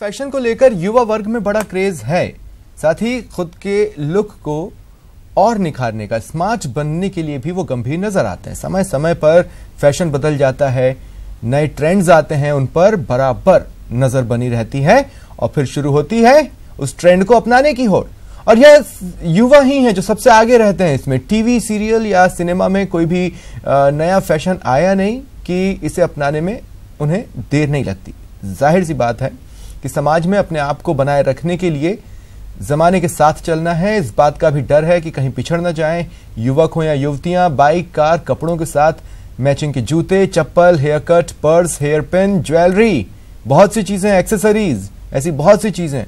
Fashion को लेकर युवा वर्ग में बड़ा क्रेज है, साथ ही खुद के लुक को और निखारने का, स्मार्ट बनने के लिए भी वो गंभीर नजर आते हैं। समय समय पर फैशन बदल जाता है, नए ट्रेंड्स आते हैं, उन पर बराबर नजर बनी रहती है और फिर शुरू होती है उस ट्रेंड को अपनाने की होड़। और यह युवा ही हैं जो सबसे आगे रहते हैं इसमें। टीवी सीरियल या सिनेमा में कोई भी नया फैशन आया नहीं कि इसे अपनाने में उन्हें देर नहीं लगती। जाहिर सी बात है कि समाज में अपने आप को बनाए रखने के लिए जमाने के साथ चलना है। इस बात का भी डर है कि कहीं पिछड़ न जाएं। युवक हो या युवतियां, बाइक, कार, कपड़ों के साथ मैचिंग के जूते, चप्पल, hair cut, purse, hair pin, jewellery, बहुत सी चीजें, एक्सेसरीज, ऐसी बहुत सी चीजें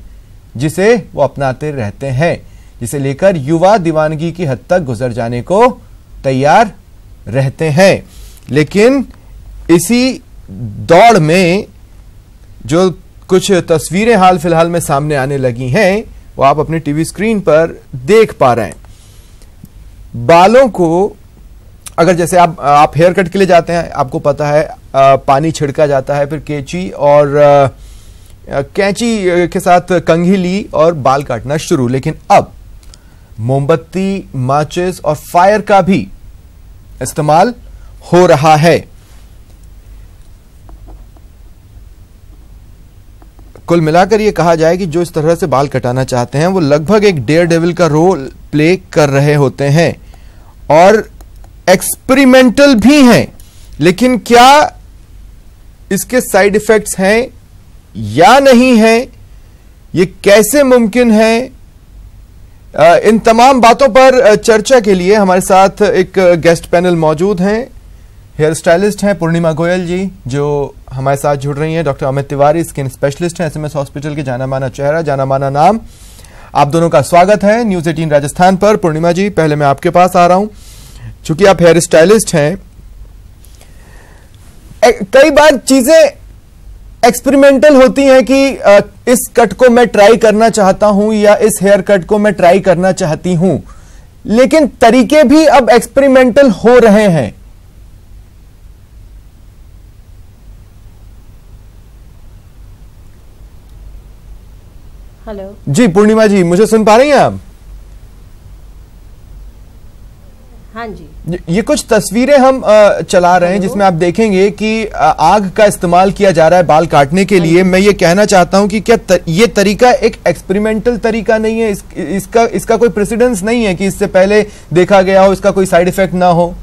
जिसे वो अपनाते रहते हैं, जिसे लेकर युवा दीवानगी की हद तक गुजर जाने को तैयार रहते हैं। लेकिन इसी दौड़ में जो कुछ तस्वीरें हाल फिलहाल में सामने आने लगी हैं, वो आप अपने टीवी स्क्रीन पर देख पा रहे हैं। बालों को अगर जैसे आप हेयर कट के लिए जाते हैं, आपको पता है पानी छिड़का जाता है, फिर कैंची और कैंची के साथ कंघी ली और बाल काटना शुरू। लेकिन अब मोमबत्ती, माचिस और फायर का भी इस्तेमाल हो रहा है। कुल मिलाकर यह कहा जाए कि जो इस तरह से बाल कटाना चाहते हैं वो लगभग एक डेयर डेविल का रोल प्ले कर रहे होते हैं और एक्सपेरिमेंटल भी हैं। लेकिन क्या इसके साइड इफेक्ट्स हैं या नहीं है, ये कैसे मुमकिन है, इन तमाम बातों पर चर्चा के लिए हमारे साथ एक गेस्ट पैनल मौजूद हैं। हेयर स्टाइलिस्ट हैं पूर्णिमा गोयल जी, जो हमारे साथ जुड़ रही हैं। Doctor Amit Tiwari, skin specialist हैं, एसएमएस हॉस्पिटल के जाना माना चेहरा, जाना माना नाम। आप दोनों का स्वागत है न्यूज 18 राजस्थान पर। पूर्णिमा जी, पहले मैं आपके पास आ रहा हूं, चूंकि आप हेयर स्टाइलिस्ट हैं। कई बार चीजें एक्सपेरिमेंटल होती हैं कि इस कट को मैं ट्राई करना चाहता हूं या इस हेयर कट को मैं ट्राई करना चाहती हूं, लेकिन तरीके भी अब एक्सपेरिमेंटल हो रहे हैं। हेलो जी पूर्णिमा जी, मुझे सुन पा रही हैं आप? हाँ जी। ये कुछ तस्वीरें हम चला रहे हैं जिसमें आप देखेंगे कि आग का इस्तेमाल किया जा रहा है बाल काटने के लिए। मैं ये कहना चाहता हूं कि क्या ये तरीका एक एक्सपेरिमेंटल तरीका नहीं है? इसका कोई प्रेसिडेंस नहीं है कि इससे पहले देखा गया हो, इसका कोई साइड इफेक्ट ना हो?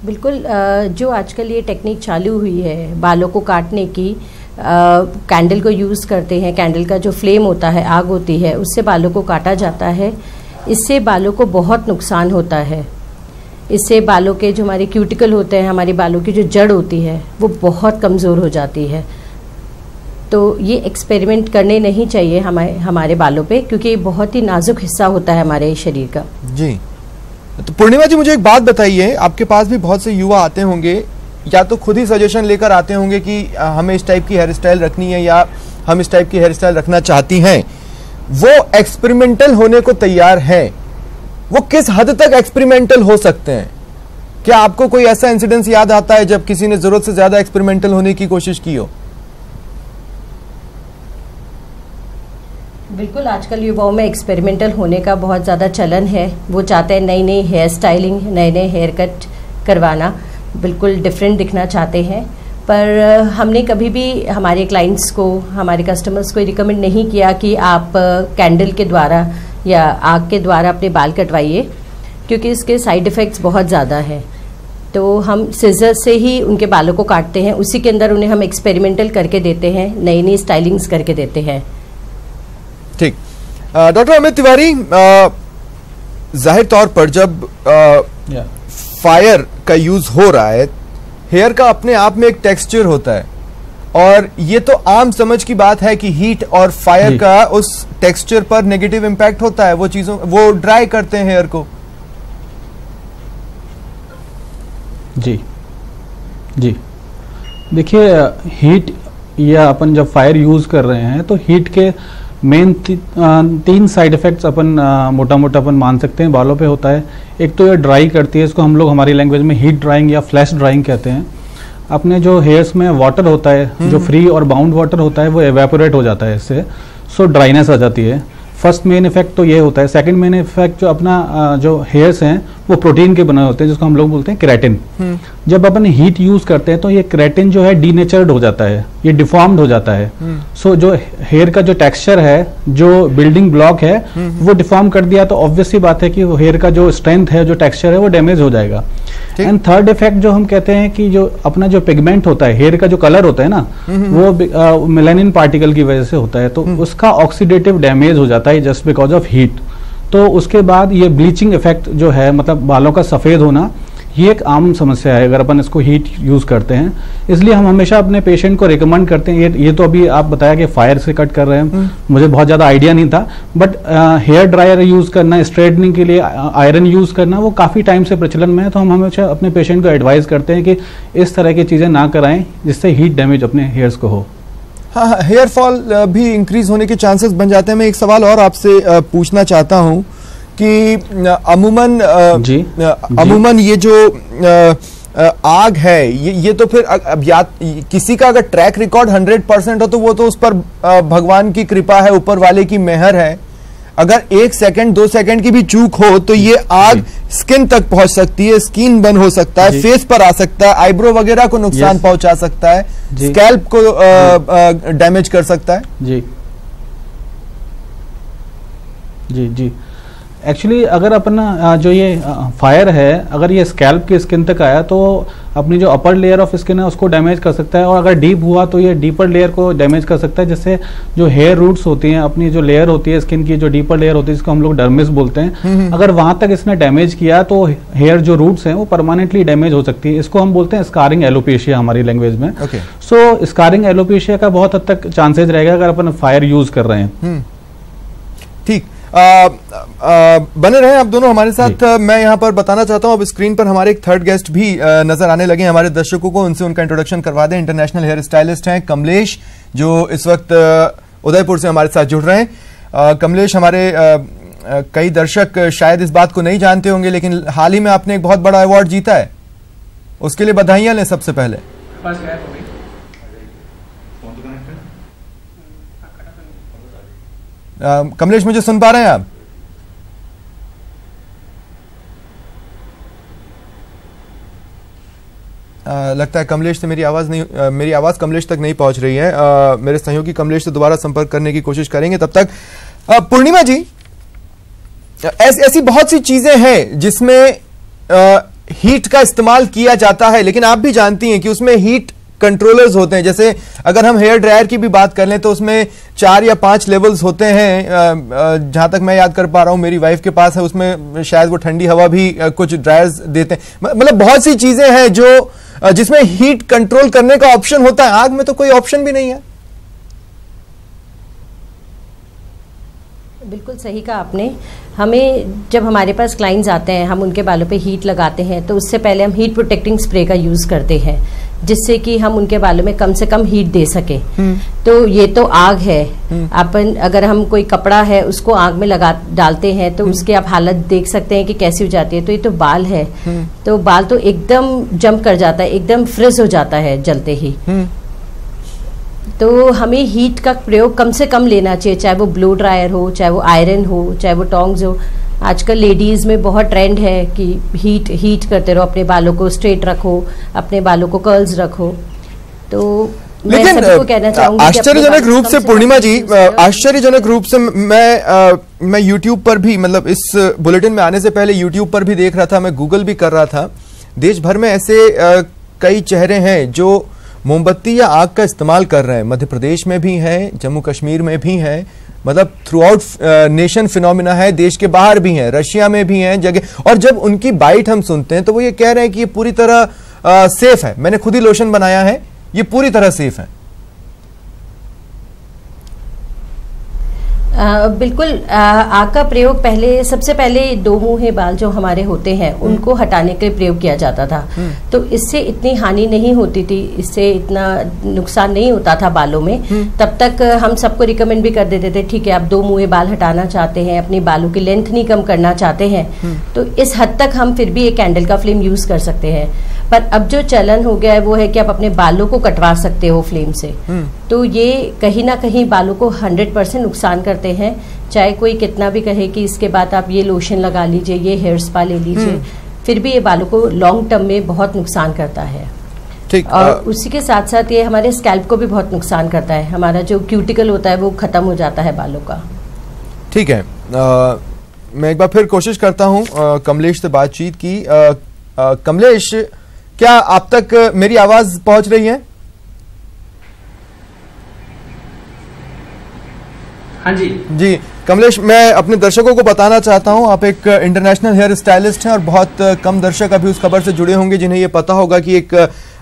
बिल्कुल, जो आजकल ये टेक्निक चालू हुई है बालों को काटने की, कैंडल को यूज़ करते हैं। कैंडल का जो फ्लेम होता है, आग होती है, उससे बालों को काटा जाता है। इससे बालों को बहुत नुकसान होता है। इससे बालों के जो हमारे क्यूटिकल होते हैं, हमारी बालों की जो जड़ होती है, वो बहुत कमज़ोर हो जाती है। तो ये एक्सपेरिमेंट करने नहीं चाहिए हमारे बालों पे, क्योंकि ये बहुत ही नाजुक हिस्सा होता है हमारे शरीर का। जी, तो पूर्णिमा जी, मुझे एक बात बताइए, आपके पास भी बहुत से युवा आते होंगे, या तो खुद ही सजेशन लेकर आते होंगे कि हमें इस टाइप की हेयर स्टाइल रखनी है या हम इस टाइप की हेयर स्टाइल रखना चाहती हैं। वो एक्सपेरिमेंटल होने को तैयार हैं। वो किस हद तक एक्सपेरिमेंटल हो सकते हैं? क्या आपको कोई ऐसा इंसिडेंस याद आता है जब किसी ने जरूरत से ज्यादा एक्सपेरिमेंटल होने की कोशिश की हो? बिल्कुल, आजकल युवाओं में एक्सपेरिमेंटल होने का बहुत ज़्यादा चलन है। वो चाहते हैं नई नई हेयर स्टाइलिंग, नए नए हेयर कट करवाना, बिल्कुल डिफरेंट दिखना चाहते हैं। पर हमने कभी भी हमारे क्लाइंट्स को, हमारे कस्टमर्स को रिकमेंड नहीं किया कि आप कैंडल के द्वारा या आग के द्वारा अपने बाल कटवाइए, क्योंकि इसके साइड इफ़ेक्ट्स बहुत ज़्यादा हैं। तो हम सिजर से ही उनके बालों को काटते हैं, उसी के अंदर उन्हें हम एक्सपेरिमेंटल करके देते हैं, नई नई स्टाइलिंग्स करके देते हैं। ठीक। डॉक्टर अमित तिवारी, जाहिर तौर पर जब फायर का यूज हो रहा है, हेयर का अपने आप में एक टेक्सचर होता है, और ये तो आम समझ की बात है कि हीट और फायर का उस टेक्सचर पर नेगेटिव इंपैक्ट होता है। वो ड्राई करते हैं हेयर को। जी जी, देखिए, हीट या अपन जब फायर यूज कर रहे हैं तो हीट के मेन तीन साइड इफेक्ट्स अपन मोटा मोटा अपन मान सकते हैं बालों पे होता है। एक तो ये ड्राई करती है, इसको हम लोग हमारी लैंग्वेज में हीट ड्राइंग या फ्लैश ड्राइंग कहते हैं। अपने जो हेयर्स में वाटर होता है, जो फ्री और बाउंड वाटर होता है, वो एवेपोरेट हो जाता है इससे, सो ड्राइनेस आ जाती है। फर्स्ट मेन इफेक्ट तो ये होता है। सेकंड मेन इफेक्ट जो अपना जो हेयर्स हैं वो प्रोटीन के बने होते हैं, जिसको हम लोग बोलते हैं केराटिन। जब अपन हीट यूज करते हैं तो ये केराटिन जो है डीनेचर्ड हो जाता है, ये डिफॉर्म्ड हो जाता है। सो जो हेयर का जो टेक्सचर है, जो बिल्डिंग ब्लॉक है, वो डिफॉर्म कर दिया तो ऑब्वियस सी बात है कि हेयर का जो स्ट्रेंथ है, जो टेक्सचर है, वो डैमेज हो जाएगा। एंड थर्ड इफेक्ट जो हम कहते हैं कि जो अपना जो पिगमेंट होता है, हेयर का जो कलर होता है ना, वो मेलानिन पार्टिकल की वजह से होता है, तो उसका ऑक्सीडेटिव डैमेज हो जाता है जस्ट बिकॉज ऑफ हीट। तो उसके बाद ये ब्लीचिंग इफेक्ट जो है, मतलब बालों का सफेद होना, ये एक आम समस्या है अगर अपन इसको हीट यूज करते हैं। इसलिए हम हमेशा अपने पेशेंट को रिकमेंड करते हैं। ये तो अभी आप बताया कि फायर से कट कर रहे हैं, मुझे बहुत ज्यादा आइडिया नहीं था, बट हेयर ड्रायर यूज करना, स्ट्रेटनिंग के लिए आयरन यूज करना, वो काफी टाइम से प्रचलन में है। तो हम हमेशा अपने पेशेंट को एडवाइस करते हैं कि इस तरह की चीजें ना कराएं जिससे हीट डैमेज अपने हेयर्स को हो। हाँ, हेयर फॉल भी इंक्रीज होने के चांसेस बन जाते हैं। मैं एक सवाल और आपसे पूछना चाहता हूँ कि अमूमन ये जो आग है, ये तो फिर अब या किसी का अगर ट्रैक रिकॉर्ड 100% हो तो वो तो उस पर भगवान की कृपा है, ऊपर वाले की मेहर है। अगर 1 सेकंड 2 सेकंड की भी चूक हो तो ये आग स्किन तक पहुंच सकती है, स्किन बर्न हो सकता है, फेस पर आ सकता है, आईब्रो वगैरह को नुकसान पहुंचा सकता है, स्कैल्प को डैमेज कर सकता है। जी जी जी एक्चुअली अगर अपना जो ये फायर है, अगर ये स्कैल्प की स्किन तक आया तो अपनी जो अपर लेयर ऑफ स्किन है उसको डैमेज कर सकता है, और अगर डीप हुआ तो ये डीपर लेयर को डैमेज कर सकता है, जिससे जो हेयर रूट्स होती हैं, अपनी जो लेयर होती है स्किन की, जो डीपर लेयर होती है, जिसको हम लोग डर्मिस बोलते हैं, अगर वहां तक इसने डैमेज किया तो हेयर जो रूट्स हैं वो परमानेंटली डैमेज हो सकती है। इसको हम बोलते हैं स्कारिंग एलोपेशिया हमारी लैंग्वेज में। सो स्कारिंग एलोपेशिया का बहुत हद तक चांसेज रहेगा अगर अपन फायर यूज कर रहे हैं। ठीक, बने रहे आप दोनों हमारे साथ। मैं यहाँ पर बताना चाहता हूँ, अब स्क्रीन पर हमारे एक थर्ड गेस्ट भी नजर आने लगे हमारे दर्शकों को, उनसे उनका इंट्रोडक्शन करवा दें। इंटरनेशनल हेयर स्टाइलिस्ट हैं कमलेश, जो इस वक्त उदयपुर से हमारे साथ जुड़ रहे हैं। कमलेश, हमारे कई दर्शक शायद इस बात को नहीं जानते होंगे, लेकिन हाल ही में आपने एक बहुत बड़ा अवार्ड जीता है, उसके लिए बधाइयां लें सबसे पहले। कमलेश, मुझे सुन पा रहे हैं आप? लगता है कमलेश से मेरी आवाज कमलेश तक नहीं पहुंच रही है। मेरे सहयोगी कमलेश से दोबारा संपर्क करने की कोशिश करेंगे। तब तक पूर्णिमा जी, ऐसी बहुत सी चीजें हैं जिसमें हीट का इस्तेमाल किया जाता है, लेकिन आप भी जानती हैं कि उसमें हीट कंट्रोलर्स होते हैं। जैसे अगर हम हेयर ड्रायर की भी बात कर लें तो उसमें 4 या 5 लेवल्स होते हैं, जहां तक मैं याद कर पा रहा हूं, मेरी वाइफ के पास है, उसमें शायद वो ठंडी हवा भी कुछ ड्रायर्स देते हैं। मतलब बहुत सी चीजें हैं जो जिसमें हीट कंट्रोल करने का ऑप्शन होता है। आग में तो कोई ऑप्शन भी नहीं है। बिल्कुल सही कहा आपने। हमें जब हमारे पास क्लाइंट्स आते हैं, हम उनके बालों पे हीट लगाते हैं तो उससे पहले हम हीट प्रोटेक्टिंग स्प्रे का यूज करते हैं, जिससे कि हम उनके बालों में कम से कम हीट दे सके। तो ये तो आग है। अपन अगर हम कोई कपड़ा है उसको आग में डालते हैं तो उसकी आप हालत देख सकते हैं कि कैसी हो जाती है। तो ये तो बाल है, तो बाल तो एकदम जंप कर जाता है, एकदम फ्रिज हो जाता है जलते ही। तो हमें हीट का प्रयोग कम से कम लेना चाहिए, चाहे वो ब्लो ड्रायर हो, चाहे वो आयरन हो, चाहे वो टोंग्स हो। आजकल लेडीज में बहुत ट्रेंड है कि हीट करते रहो, अपने बालों को स्ट्रेट रखो, अपने बालों को कर्ल्स रखो। तो मैं सबको कहना चाहूंगी आश्चर्यजनक रूप से पूर्णिमा जी, आश्चर्यजनक रूप से मैं यूट्यूब पर भी, मतलब इस बुलेटिन में आने से पहले यूट्यूब पर भी देख रहा था, मैं गूगल भी कर रहा था। देश भर में ऐसे कई चेहरे हैं जो मोमबत्ती या आग का इस्तेमाल कर रहे हैं। मध्य प्रदेश में भी हैं, जम्मू कश्मीर में भी हैं, मतलब थ्रू आउट नेशन फिनोमिना है, देश के बाहर भी हैं, रशिया में भी हैं जगह। और जब उनकी बाइट हम सुनते हैं तो वो ये कह रहे हैं कि ये पूरी तरह सेफ है। मैंने खुद ही लोशन बनाया है, ये पूरी तरह सेफ है। बिल्कुल। आग का प्रयोग पहले, सबसे पहले 2 मुंहे बाल जो हमारे होते हैं उनको हटाने के लिए प्रयोग किया जाता था। तो इससे इतनी हानि नहीं होती थी, इससे इतना नुकसान नहीं होता था बालों में। तब तक हम सबको रिकमेंड भी कर देते थे, ठीक है आप 2 मुंहे बाल हटाना चाहते हैं, अपनी बालों की लेंथ नहीं कम करना चाहते हैं, तो इस हद तक हम फिर भी एक कैंडल का फ्लेम यूज कर सकते हैं। पर अब जो चलन हो गया है वो है कि आप अपने बालों को कटवा सकते हो फ्लेम से। तो ये कहीं ना कहीं बालों को 100% नुकसान करते हैं, चाहे कोई कितना भी कहे कि इसके बाद आप ये लोशन लगा लीजिए, ये हेयर स्पा ले लीजिए, फिर भी ये बालों को लॉन्ग टर्म में बहुत नुकसान करता है। ठीक। और उसी के साथ साथ ये हमारे स्कैल्प को भी बहुत नुकसान करता है, हमारा जो क्यूटिकल होता है वो खत्म हो जाता है बालों का। ठीक है, मैं एक बार फिर कोशिश करता हूं कमलेश से बातचीत की। कमलेश, क्या आप तक मेरी आवाज पहुंच रही है? हाँ जी जी कमलेश, मैं अपने दर्शकों को बताना चाहता हूं, आप एक इंटरनेशनल हेयर स्टाइलिस्ट हैं और बहुत कम दर्शक अभी उस खबर से जुड़े होंगे जिन्हें ये पता होगा कि एक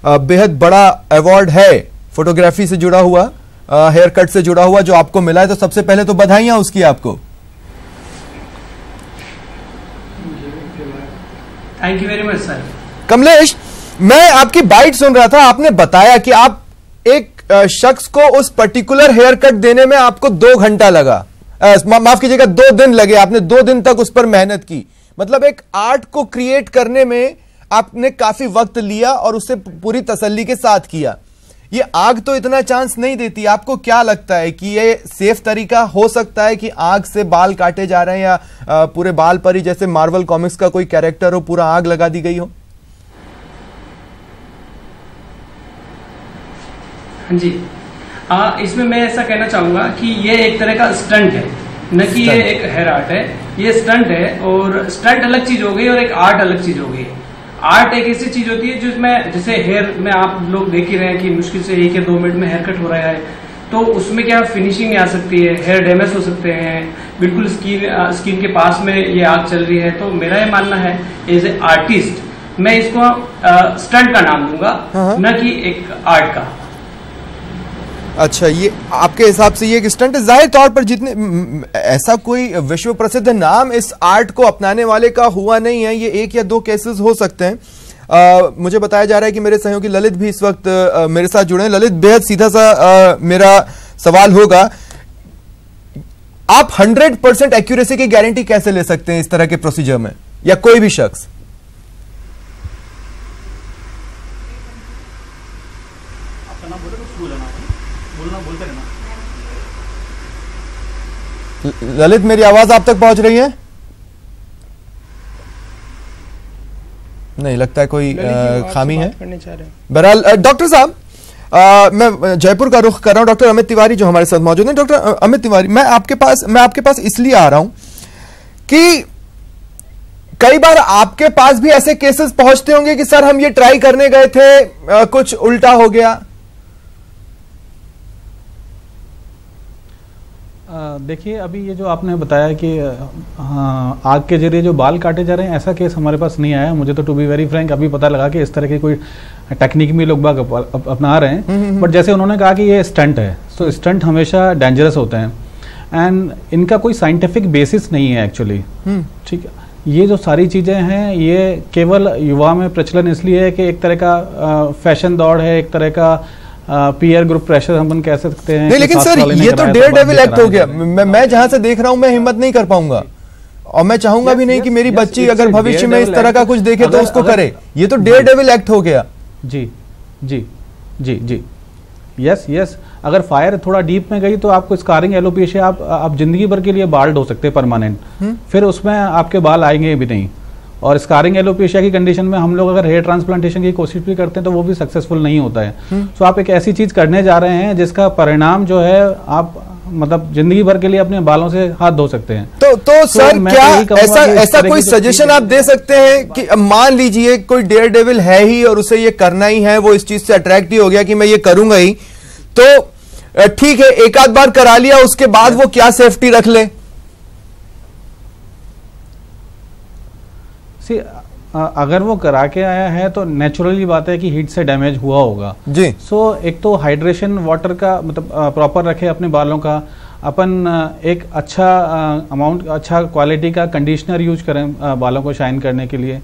बेहद बड़ा अवार्ड है फोटोग्राफी से जुड़ा हुआ, हेयर कट से जुड़ा हुआ, जो आपको मिला है। तो सबसे पहले तो बधाइयां उसकी आपको। Thank you very much sir. Kamlesh, मैं आपकी बाइट सुन रहा था, आपने बताया कि आप एक शख्स को उस पर्टिकुलर हेयर कट देने में आपको 2 घंटा लगा, माफ कीजिएगा 2 दिन लगे, आपने 2 दिन तक उस पर मेहनत की। मतलब एक आर्ट को क्रिएट करने में आपने काफी वक्त लिया और उसे पूरी तसल्ली के साथ किया। ये आग तो इतना चांस नहीं देती। आपको क्या लगता है कि ये सेफ तरीका हो सकता है कि आग से बाल काटे जा रहे हैं, या पूरे बाल पर ही जैसे मार्वल कॉमिक्स का कोई कैरेक्टर हो, पूरा आग लगा दी गई हो? हाँ जी, इसमें मैं ऐसा कहना चाहूंगा कि ये एक तरह का स्टंट है, न कि ये एक हेयर आर्ट है। ये स्टंट है, और स्टंट अलग चीज हो गई और एक आर्ट अलग चीज हो गई। आर्ट एक ऐसी चीज होती है जिसमें, जैसे हेयर में आप लोग देख ही रहे हैं कि मुश्किल से 1 या 2 मिनट में हेयर कट हो रहा है, तो उसमें क्या फिनिशिंग नहीं आ सकती है, हेयर डैमेज हो सकते हैं, बिल्कुल स्किन के पास में ये आग चल रही है। तो मेरा ये मानना है एज ए आर्टिस्ट मैं इसको स्टंट का नाम दूंगा, न कि एक आर्ट का। अच्छा, ये आपके हिसाब से ये एक स्टंट है। जाहिर तौर पर जितने ऐसा कोई विश्व प्रसिद्ध नाम इस आर्ट को अपनाने वाले का हुआ नहीं है, ये 1 या 2 केसेस हो सकते हैं। मुझे बताया जा रहा है कि मेरे सहयोगी ललित भी इस वक्त मेरे साथ जुड़े हैं। ललित, बेहद सीधा सा मेरा सवाल होगा, आप 100% एक्यूरेसी की गारंटी कैसे ले सकते हैं इस तरह के प्रोसीजर में, या कोई भी शख्स? ललित, मेरी आवाज आप तक पहुंच रही है? नहीं, लगता है कोई खामी है। बहरहाल डॉक्टर साहब, मैं जयपुर का रुख कर रहा हूं। डॉक्टर अमित तिवारी जो हमारे साथ मौजूद हैं। डॉक्टर अमित तिवारी, मैं आपके पास इसलिए आ रहा हूं कि कई बार आपके पास भी ऐसे केसेस पहुंचते होंगे कि सर हम ये ट्राई करने गए थे, कुछ उल्टा हो गया। देखिए, अभी ये जो आपने बताया कि आग के जरिए जो बाल काटे जा रहे हैं, ऐसा केस हमारे पास नहीं आया। मुझे तो टू बी वेरी फ्रैंक अभी पता लगा कि इस तरह की कोई टेक्निक में लोग बाग अपना रहे हैं। बट जैसे उन्होंने कहा कि ये स्टंट है, तो स्टंट हमेशा डेंजरस होते हैं एंड इनका कोई साइंटिफिक बेसिस नहीं है एक्चुअली। ठीक है, ये जो सारी चीज़ें हैं ये केवल युवा में प्रचलन इसलिए है कि एक तरह का फैशन दौड़ है, एक तरह का पीयर ग्रुप प्रेशर हम कह सकते हैं। नहीं, लेकिन सर ये तो डेयर डेविल एक्ट हो गया। मैं जहां से देख रहा हूं, मैं हिम्मत नहीं कर पाऊंगा, और मैं चाहूंगा भी नहीं कि मेरी बच्ची अगर भविष्य में इस तरह का कुछ देखे तो उसको करे। ये तो डेयर डेविल एक्ट हो गया। जी जी जी जी, यस यस। अगर फायर थोड़ा डीप में गई तो आपको स्कारिंग एलोपेशिया, आप जिंदगी भर के लिए बाल्ड हो सकते हैं परमानेंट, फिर उसमें आपके बाल आएंगे भी नहीं। और स्कारिंग एलोपेशिया की कंडीशन में हम लोग अगर हेयर ट्रांसप्लांटेशन की कोशिश भी करते हैं तो वो भी सक्सेसफुल नहीं होता है। तो आप एक ऐसी चीज करने जा रहे हैं जिसका परिणाम जो है आप मतलब जिंदगी भर के लिए अपने बालों से हाथ धो सकते हैं। तो सर क्या ऐसा कोई सजेशन आप दे सकते हैं कि मान लीजिए कोई डेयर डेविल है ही और उसे ये करना ही है, वो इस चीज से अट्रैक्ट ही हो गया कि मैं ये करूंगा ही, तो ठीक है एक आध बार करा लिया, उसके बाद वो क्या सेफ्टी रख ले? अगर वो करा के आया है तो नेचुरली बात है कि हीट से डैमेज हुआ होगा जी। एक तो हाइड्रेशन वाटर का मतलब प्रॉपर रखे अपने बालों का, अपन एक अच्छा अमाउंट, अच्छा क्वालिटी का कंडीशनर यूज करें बालों को शाइन करने के लिए,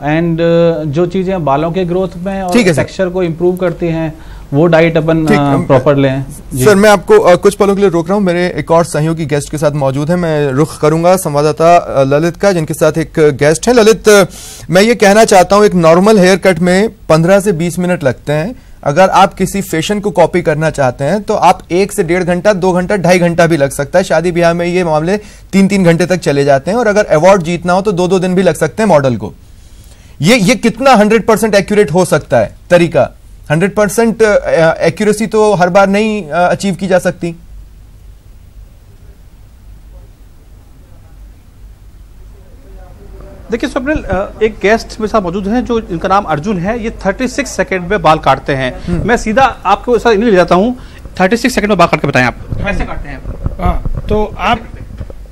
एंड जो चीज़ें बालों के ग्रोथ में और टेक्सचर को इम्प्रूव करती हैं वो डाइट अपन प्रॉपर लें। सर मैं आपको कुछ पलों के लिए रोक रहा हूं, मेरे एक और सहयोगी गेस्ट के साथ मौजूद है। मैं रुख करूंगा संवाददाता ललित का, जिनके साथ एक गेस्ट है। ललित, मैं ये कहना चाहता हूं, एक नॉर्मल हेयर कट में 15 से 20 मिनट लगते हैं। अगर आप किसी फैशन को कॉपी करना चाहते हैं तो आप 1 से 1.5 घंटा, 2 घंटा, 2.5 घंटा भी लग सकता है। शादी ब्याह में ये मामले 3-3 घंटे तक चले जाते हैं, और अगर अवार्ड जीतना हो तो 2-2 दिन भी लग सकते हैं मॉडल को। ये कितना 100% एक्यूरेट हो सकता है तरीका? 100% एक्यूरेसी तो हर बार नहीं अचीव की जा सकती। देखिए स्वप्निल, एक गेस्ट मेरे साथ मौजूद हैं जो इनका नाम अर्जुन है। ये 36 सेकंड में बाल काटते हैं। मैं सीधा आपको साथ ले जाता हूं। 36 सेकंड में बाल काट के बताएं आप कैसे काटते हैं। हाँ, तो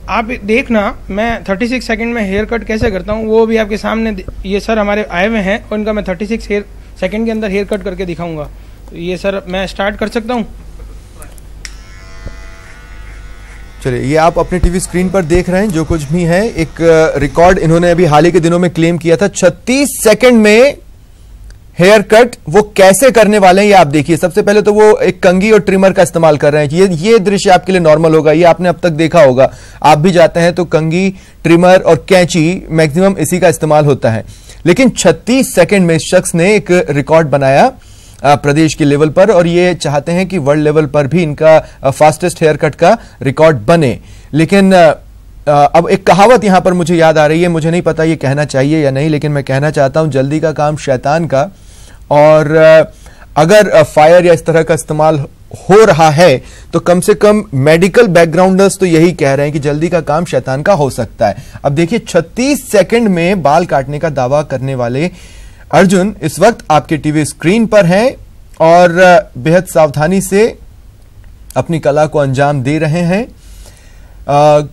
आप देखना, मैं 36 सेकंड में हेयर कट कैसे करता हूँ वो भी आपके सामने। ये सर हमारे आए हुए हैं, उनका मैं 36 सेकंड के अंदर हेयर कट करके दिखाऊंगा। ये सर मैं स्टार्ट कर सकता हूँ। चलिए, ये आप अपने टीवी स्क्रीन पर देख रहे हैं जो कुछ भी है। एक रिकॉर्ड इन्होंने अभी हाल ही के दिनों में क्लेम किया था। 36 सेकंड में हेयर कट वो कैसे करने वाले हैं ये आप देखिए। सबसे पहले तो वो एक कंघी और ट्रिमर का इस्तेमाल कर रहे हैं। ये दृश्य आपके लिए नॉर्मल होगा, ये आपने अब तक देखा होगा। आप भी जाते हैं तो कंघी, ट्रिमर और कैंची मैक्सिमम इसी का इस्तेमाल होता है। लेकिन 36 सेकंड में इस शख्स ने एक रिकॉर्ड बनाया प्रदेश के लेवल पर, और ये चाहते हैं कि वर्ल्ड लेवल पर भी इनका फास्टेस्ट हेयर कट का रिकॉर्ड बने। लेकिन अब एक कहावत यहां पर मुझे याद आ रही है, मुझे नहीं पता ये कहना चाहिए या नहीं, लेकिन मैं कहना चाहता हूं, जल्दी का काम शैतान का। और अगर फायर या इस तरह का इस्तेमाल हो रहा है तो कम से कम मेडिकल बैकग्राउंडर्स तो यही कह रहे हैं कि जल्दी का काम शैतान का हो सकता है। अब देखिए, 36 सेकंड में बाल काटने का दावा करने वाले अर्जुन इस वक्त आपके टीवी स्क्रीन पर हैं और बेहद सावधानी से अपनी कला को अंजाम दे रहे हैं।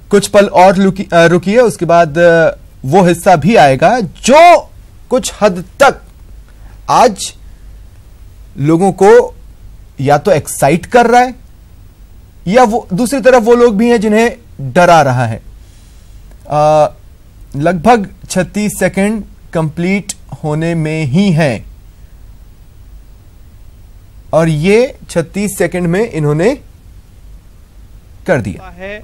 कुछ पल और रुकिए, उसके बाद वो हिस्सा भी आएगा जो कुछ हद तक आज लोगों को या तो एक्साइट कर रहा है, या वो दूसरी तरफ वो लोग भी हैं जिन्हें डरा रहा है। लगभग 36 सेकंड कंप्लीट होने में ही है, और ये 36 सेकंड में इन्होंने कर दिया है।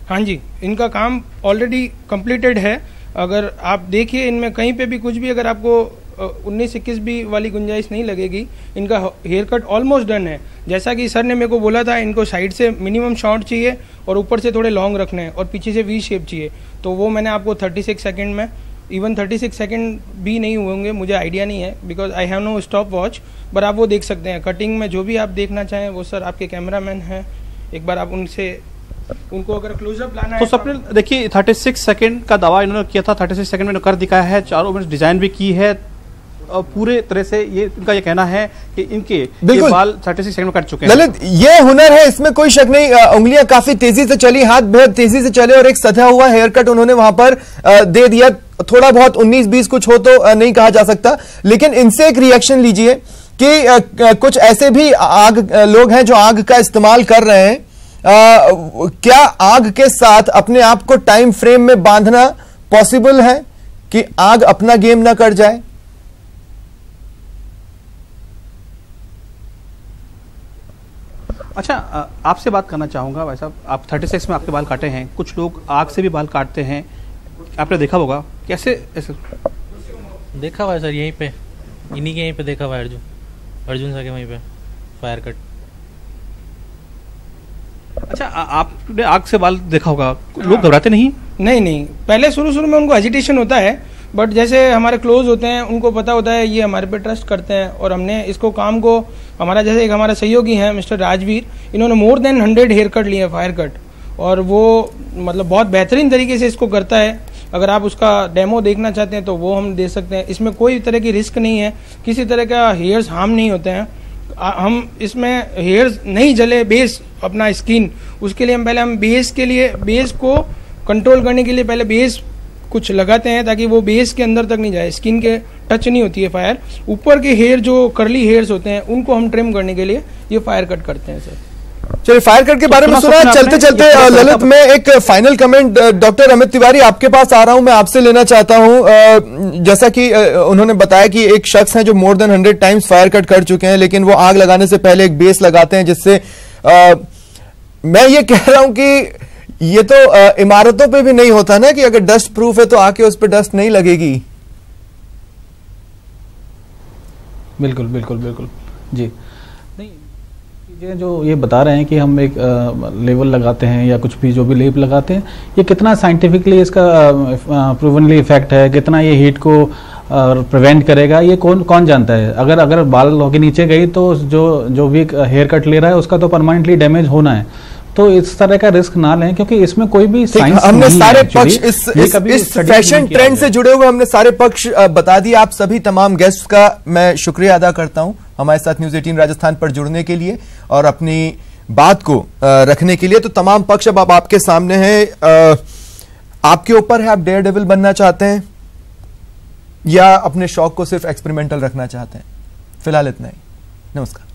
हाँ जी, इनका काम ऑलरेडी कंप्लीटेड है। अगर आप देखिए, इनमें कहीं पे भी कुछ भी अगर आपको 19-21 भी वाली गुंजाइश नहीं लगेगी। इनका हेयर कट ऑलमोस्ट डन है। जैसा कि सर ने मेरे को बोला था, इनको साइड से मिनिमम शॉर्ट चाहिए और ऊपर से थोड़े लॉन्ग रखने हैं और पीछे से वी शेप चाहिए। तो वो मैंने आपको 36 सेकंड में, इवन 36 सेकंड भी नहीं होंगे, मुझे आइडिया नहीं है because I have no stop watch, पर आप वो देख सकते हैं। कटिंग में जो भी आप देखना चाहें वो सर आपके कैमरामैन हैं, एक बार आप उनको अगर क्लोजअप लाना है तो स्वप्निल देखिए 36 सेकंड का दावा इन्होंने किया था। 36 सेकंड में कर दिखाया है, चारों में डिजाइन भी की है पूरे तरह से। ये इनका ये कहना है कि इनके ये बाल 36 सेकंड में कट चुके हैं। ललित, ये हुनर है, इसमें कोई शक नहीं। उंगलियां काफी तेजी से चली, हाथ बेहद तेजी से चले, और एक सधा हुआ हेयर कट उन्होंने वहां पर दे दिया। थोड़ा बहुत 19-20 कुछ हो तो नहीं कहा जा सकता, लेकिन इनसे एक रिएक्शन लीजिए कि कुछ ऐसे भी लोग हैं जो आग का इस्तेमाल कर रहे हैं। क्या आग के साथ अपने आप को टाइम फ्रेम में बांधना पॉसिबल है कि आग अपना गेम ना कर जाए? अच्छा, आपसे बात करना चाहूंगा भाई साहब, आप 36 में आपके बाल काटे हैं, कुछ लोग आग से भी बाल काटते हैं, आपने देखा होगा, कैसे ऐसे? देखा हुआ है सर, यहीं पे, इन्हीं के यहीं पे देखा हुआ है अर्जुन सर के वहीं पे फायर कट। अच्छा, आपने आग से बाल देखा होगा, लोग घबराते नहीं? नहीं, पहले शुरू में उनको हेजिटेशन होता है, बट जैसे हमारे क्लोज होते हैं उनको पता होता है ये हमारे पे ट्रस्ट करते हैं, और हमने इसको काम को हमारा जैसे एक हमारा सहयोगी हैं मिस्टर राजवीर, इन्होंने मोर देन 100 हेयर कट लिए फायर कट, और वो मतलब बहुत बेहतरीन तरीके से इसको करता है। अगर आप उसका डेमो देखना चाहते हैं तो वो हम दे सकते हैं। इसमें कोई तरह की रिस्क नहीं है, किसी तरह का हेयर्स हार्म नहीं होते हैं। हम इसमें हेयर्स नहीं जले, बेस अपना स्किन, उसके लिए हम बेस के लिए, बेस को कंट्रोल करने के लिए पहले बेस कुछ लगाते हैं ताकि वो बेस के अंदर तक नहीं जाए, स्किन के टच नहीं होती है फायर। ऊपर के हेयर जो कर्ली हेयर्स होते हैं उनको हम ट्रिम करने के लिए ये फायर कट करते हैं सर। चलिए, फायर कट के बारे में सुना, चलते चलते ललित में एक final comment doctor Amit Tiwari आपके पास आ रहा हूं, मैं आपसे लेना चाहता हूं। जैसा कि उन्होंने बताया कि एक शख्स है जो more than 100 times fire cut कर चुके हैं, लेकिन वो आग लगाने से पहले एक बेस लगाते हैं, जिससे मैं ये कह रहा हूं कि ये तो इमारतों पे भी नहीं होता ना कि अगर डस्ट प्रूफ है तो आके उस पर डस्ट नहीं लगेगी। बिल्कुल बिल्कुल बिल्कुल जी। नहीं, ये जो ये बता रहे हैं कि हम एक लेवल लगाते हैं या कुछ भी जो भी लेप लगाते हैं, ये कितना साइंटिफिकली इसका प्रूवनली इफेक्ट है, कितना ये हीट को प्रिवेंट करेगा, ये कौन जानता है। अगर बाल के नीचे गई तो जो भी हेयर कट ले रहा है उसका तो परमानेंटली डैमेज होना है। तो इस तरह का रिस्क ना लें, क्योंकि इसमें कोई भी साइंस हमने नहीं सारे है पक्ष इस फैशन ट्रेंड से जुड़े हुए हमने सारे पक्ष बता दिए। आप सभी तमाम गेस्ट का मैं शुक्रिया अदा करता हूं हमारे साथ न्यूज़ 18 राजस्थान पर जुड़ने के लिए और अपनी बात को रखने के लिए। तो तमाम पक्ष अब आपके सामने हैं। आपके ऊपर है, आप डेयर डेविल बनना चाहते हैं या अपने शौक को सिर्फ एक्सपेरिमेंटल रखना चाहते हैं। फिलहाल इतना ही, नमस्कार।